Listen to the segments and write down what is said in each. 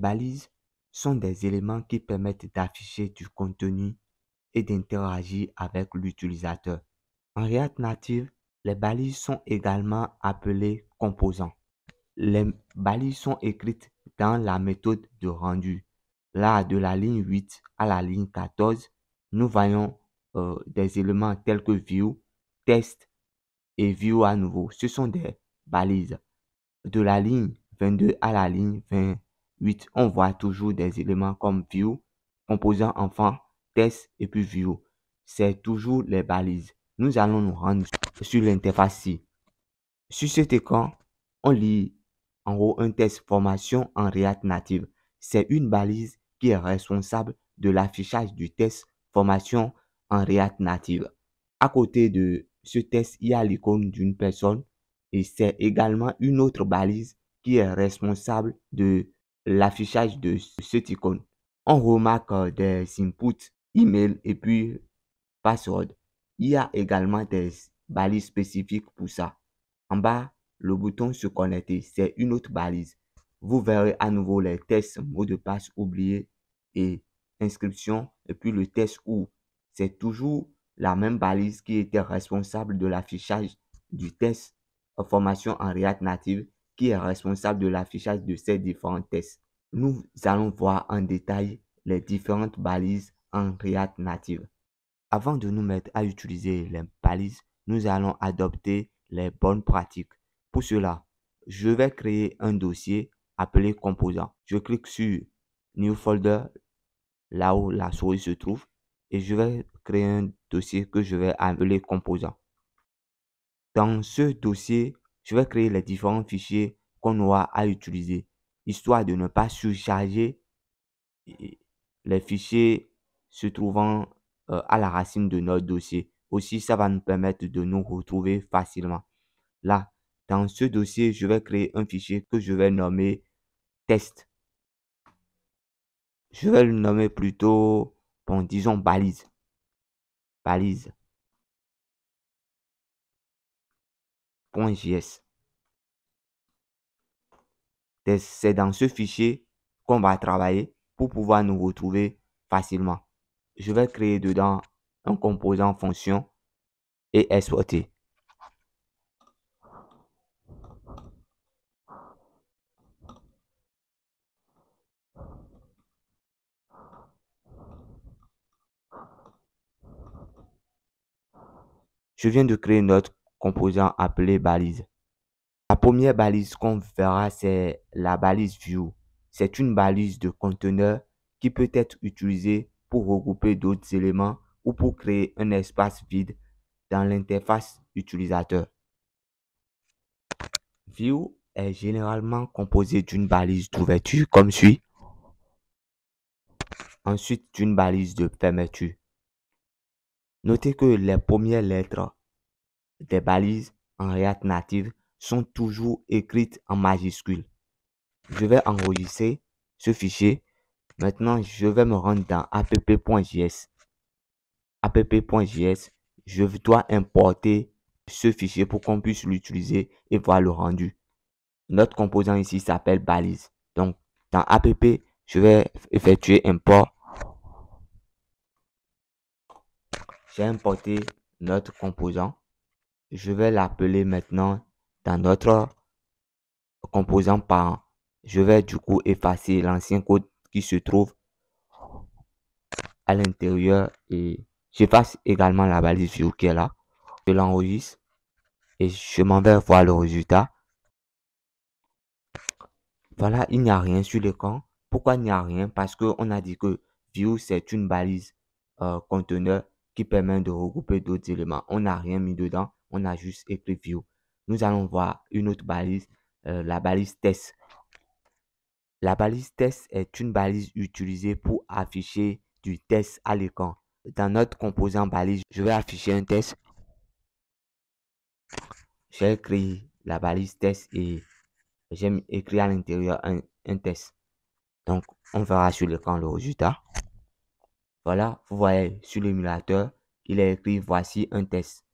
balises sont des éléments qui permettent d'afficher du contenu et d'interagir avec l'utilisateur. En React Native, les balises sont également appelées composants. Les balises sont écrites dans la méthode de rendu. Là, de la ligne 8 à la ligne 14, nous voyons des éléments tels que view, test et view à nouveau. Ce sont des balises. De la ligne 22 à la ligne 28, on voit toujours des éléments comme view, composant enfant, test et puis view. C'est toujours les balises. Nous allons nous rendre sur l'interface ci. Sur cet écran, on lit en haut un test formation en React Native. C'est une balise qui est responsable de l'affichage du test formation en React Native. À côté de ce test, il y a l'icône d'une personne et c'est également une autre balise qui est responsable de l'affichage de cette icône. On remarque des inputs, email et puis password. Il y a également des balises spécifiques pour ça. En bas, le bouton se connecter, c'est une autre balise. Vous verrez à nouveau les tests mot de passe oublié et inscription et puis le test où c'est toujours la même balise qui était responsable de l'affichage du test formation en React Native qui est responsable de l'affichage de ces différents tests. Nous allons voir en détail les différentes balises en React Native. Avant de nous mettre à utiliser les balises, nous allons adopter les bonnes pratiques. Pour cela, je vais créer un dossier appelé composant. Je clique sur New Folder, là où la souris se trouve, et je vais créer un dossier que je vais appeler composant. Dans ce dossier, je vais créer les différents fichiers qu'on aura à utiliser, histoire de ne pas surcharger les fichiers se trouvant à la racine de notre dossier. Aussi, ça va nous permettre de nous retrouver facilement. Là, dans ce dossier, je vais créer un fichier que je vais nommer test. Je vais le nommer plutôt, bon, disons balise. Balise.js. C'est dans ce fichier qu'on va travailler pour pouvoir nous retrouver facilement. Je vais créer dedans un composant fonction et exporter. Je viens de créer notre composant appelé balise. La première balise qu'on verra, c'est la balise view. C'est une balise de conteneur qui peut être utilisée pour regrouper d'autres éléments ou pour créer un espace vide dans l'interface utilisateur. View est généralement composé d'une balise d'ouverture comme suit. Ensuite, d'une balise de fermeture. Notez que les premières lettres des balises en React Native sont toujours écrites en majuscules. Je vais enregistrer ce fichier. Maintenant, je vais me rendre dans app.js. app.js, je dois importer ce fichier pour qu'on puisse l'utiliser et voir le rendu. Notre composant ici s'appelle balise. Donc, dans app, je vais effectuer import. J'ai importé notre composant. Je vais l'appeler maintenant dans notre composant parent. Je vais du coup effacer l'ancien code qui se trouve à l'intérieur et j'efface également la balise view qui est là. Je l'enregistre et je m'en vais voir le résultat. Voilà, il n'y a rien sur l'écran. Pourquoi il n'y a rien? Parce qu'on a dit que view c'est une balise conteneur qui permet de regrouper d'autres éléments. On n'a rien mis dedans, on a juste écrit view. Nous allons voir une autre balise, la balise test. La balise test est une balise utilisée pour afficher du test à l'écran. Dans notre composant balise, je vais afficher un test. J'ai écrit la balise test et j'ai écrit à l'intérieur un test. Donc, on verra sur l'écran le résultat. Voilà, vous voyez sur l'émulateur, il est écrit voici un test.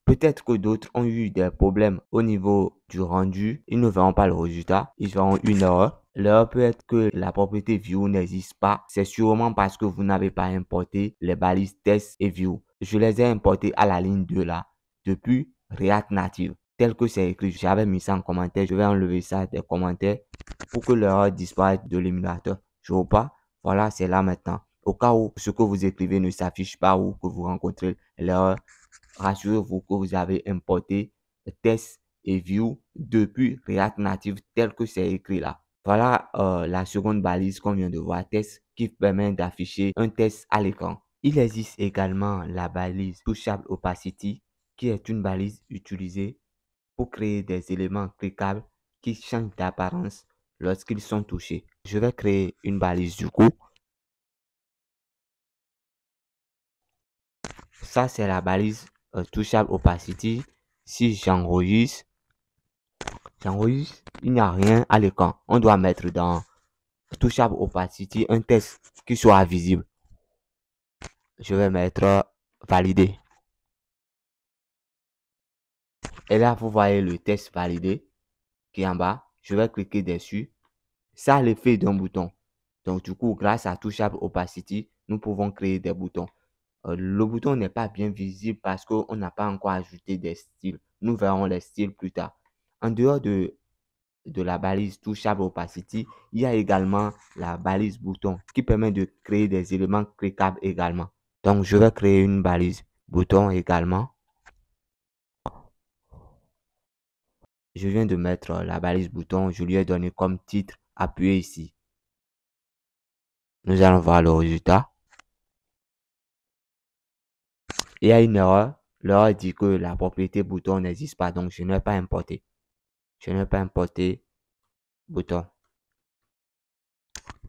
Peut-être que d'autres ont eu des problèmes au niveau du rendu. Ils ne verront pas le résultat. Ils verront une erreur. L'erreur peut être que la propriété view n'existe pas. C'est sûrement parce que vous n'avez pas importé les balises test et view. Je les ai importées à la ligne 2 là, depuis React Native. Tel que c'est écrit, j'avais mis ça en commentaire. Je vais enlever ça des commentaires pour que l'erreur disparaisse de l'émulateur. Je vois pas. Voilà, c'est là maintenant. Au cas où ce que vous écrivez ne s'affiche pas ou que vous rencontrez l'erreur, rassurez-vous que vous avez importé test et view depuis React Native tel que c'est écrit là. Voilà la seconde balise qu'on vient de voir, test, qui permet d'afficher un test à l'écran. Il existe également la balise Touchable Opacity, qui est une balise utilisée pour créer des éléments cliquables qui changent d'apparence lorsqu'ils sont touchés. Je vais créer une balise du coup. Ça, c'est la balise Touchable Opacity. Si j'enregistre, il n'y a rien à l'écran. On doit mettre dans Touchable Opacity un test qui soit visible. Je vais mettre valider. Et là, vous voyez le test validé qui est en bas. Je vais cliquer dessus. Ça a l'effet d'un bouton. Donc, du coup, grâce à Touchable Opacity, nous pouvons créer des boutons. Le bouton n'est pas bien visible parce qu'on n'a pas encore ajouté des styles. Nous verrons les styles plus tard. En dehors de la balise Touchable Opacity, il y a également la balise bouton qui permet de créer des éléments cliquables également. Donc, je vais créer une balise bouton également. Je viens de mettre la balise bouton. Je lui ai donné comme titre appuyez ici. Nous allons voir le résultat. Il y a une erreur. L'erreur dit que la propriété bouton n'existe pas. Donc, je n'ai pas importé. Je n'ai pas importé bouton.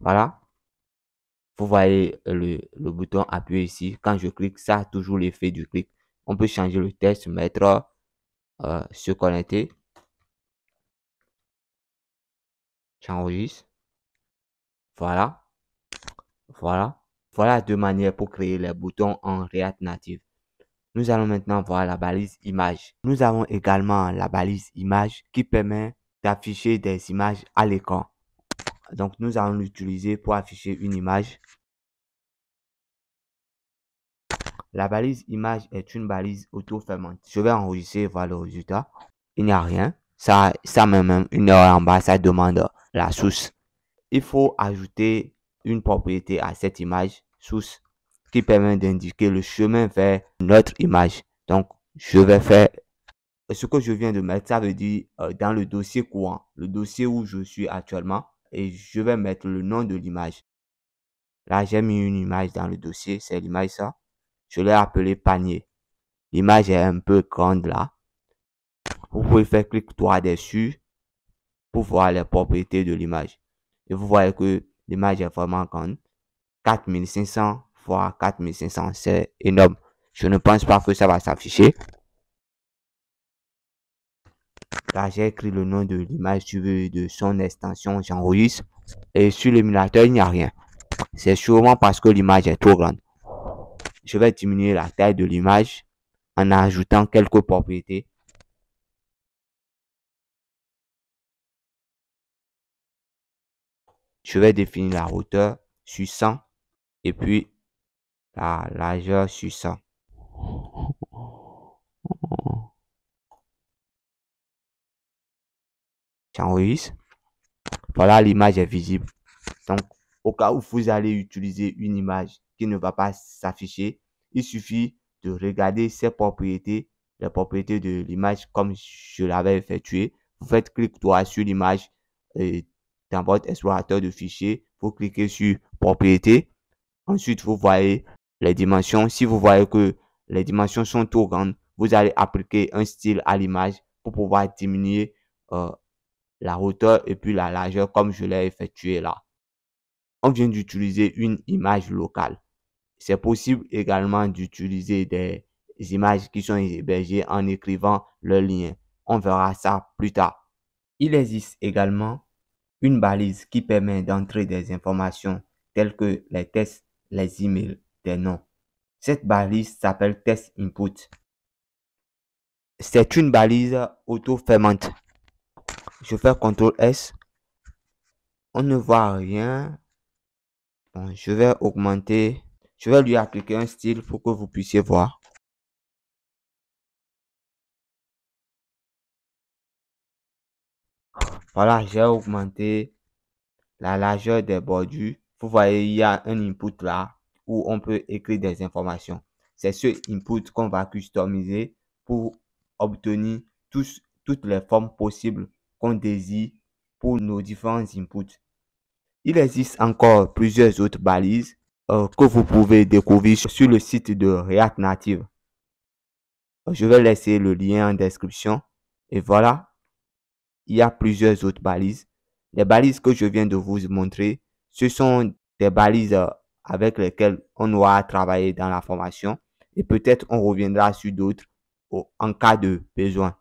Voilà. Vous voyez le bouton appuyé ici. Quand je clique, ça a toujours l'effet du clic. On peut changer le texte, mettre se connecter. J'enregistre. Voilà. Voilà. Voilà deux manières pour créer les boutons en React Native. Nous allons maintenant voir la balise image. Nous avons également la balise image qui permet d'afficher des images à l'écran. Donc, nous allons l'utiliser pour afficher une image. La balise image est une balise auto-fermante. Je vais enregistrer et voir le résultat. Il n'y a rien. Ça met même une erreur en bas. Ça demande la source. Il faut ajouter une propriété à cette image source qui permet d'indiquer le chemin vers notre image. Donc, je vais faire ce que je viens de mettre. Ça veut dire dans le dossier courant, le dossier où je suis actuellement, et je vais mettre le nom de l'image. Là, j'ai mis une image dans le dossier. C'est l'image ça. Je l'ai appelé panier. L'image est un peu grande là. Vous pouvez faire clic droit dessus pour voir les propriétés de l'image. Et vous voyez que l'image est vraiment grande. 4500 fois 4500, c'est énorme. Je ne pense pas que ça va s'afficher. Là, j'ai écrit le nom de l'image suivi de son extension. J'enregistre. Et sur l'émulateur, il n'y a rien. C'est sûrement parce que l'image est trop grande. Je vais diminuer la taille de l'image en ajoutant quelques propriétés. Je vais définir la hauteur sur 100 et puis la largeur sur 100. J'enregistre. Voilà, l'image est visible. Donc, au cas où vous allez utiliser une image qui ne va pas s'afficher, il suffit de regarder ses propriétés, les propriétés de l'image comme je l'avais effectué. Vous faites clic droit sur l'image et dans votre explorateur de fichiers, vous cliquez sur propriétés. Ensuite, vous voyez les dimensions. Si vous voyez que les dimensions sont trop grandes, vous allez appliquer un style à l'image pour pouvoir diminuer la hauteur et puis la largeur comme je l'ai effectué là. On vient d'utiliser une image locale. C'est possible également d'utiliser des images qui sont hébergées en écrivant le lien. On verra ça plus tard. Il existe également une balise qui permet d'entrer des informations telles que les tests, les emails, des noms. Cette balise s'appelle test input. C'est une balise auto-fermante. Je fais CTRL S. On ne voit rien. Bon, je vais augmenter. Je vais lui appliquer un style pour que vous puissiez voir. Voilà, j'ai augmenté la largeur des bordures. Vous voyez, il y a un input là où on peut écrire des informations. C'est ce input qu'on va customiser pour obtenir toutes les formes possibles qu'on désire pour nos différents inputs. Il existe encore plusieurs autres balises que vous pouvez découvrir sur le site de React Native. Je vais laisser le lien en description. Et voilà, il y a plusieurs autres balises. Les balises que je viens de vous montrer, ce sont des balises avec lesquelles on aura travaillé dans la formation. Et peut-être on reviendra sur d'autres en cas de besoin.